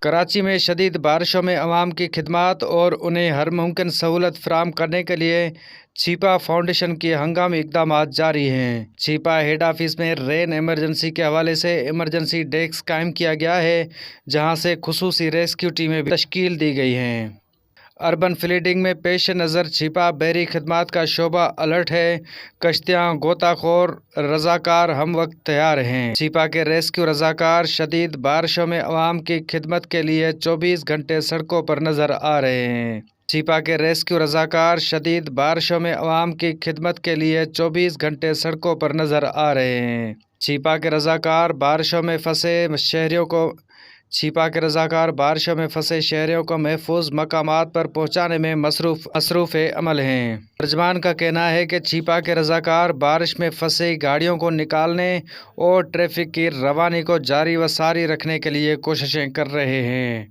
کراچی میں شدید بارشوں میں عوام کی خدمات اور انہیں ہر ممکن سہولت فراہم کرنے کے لیے چھیپا فاؤنڈیشن کے ہنگامی اقدامات جاری ہیں۔ چھیپا ہیڈ آفس میں رین ایمرجنسی کے حوالے سے ایمرجنسی ڈیسک قائم کیا گیا ہے، جہاں سے خصوصی ریسکیو ٹیمیں بھی تشکیل دی گئی ہیں۔ اربن فلڈنگ میں پیش نظر چھیپا بحری خدمات کا شعبہ الرٹ ہے۔ کشتیاں، غوطہ خور، رضاکار ہم وقت تیار ہیں۔ چھیپا کے ریسکیو رضاکار شدید بارشوں میں عوام کی خدمت کے لیے 24 گھنٹے سڑکوں پر نظر آ رہے ہیں۔ چھیپا کے ریسکیو رضاکار شدید بارشوں میں عوام کی خدمت کے لیے 24 گھنٹے سڑکوں پر نظر آ رہے ہیں۔ چھیپا کے رضاکار بارشوں میں پھنسے شہریوں کو محفوظ مقامات پر پہنچانے میں مصروف عمل ہیں۔ ترجمان کا کہنا ہے کہ چھیپا کے رضاکار بارش میں پھنسی گاڑیوں کو نکالنے اور ٹریفک کی روانی کو جاری و ساری رکھنے کے لیے کوششیں کر رہے ہیں۔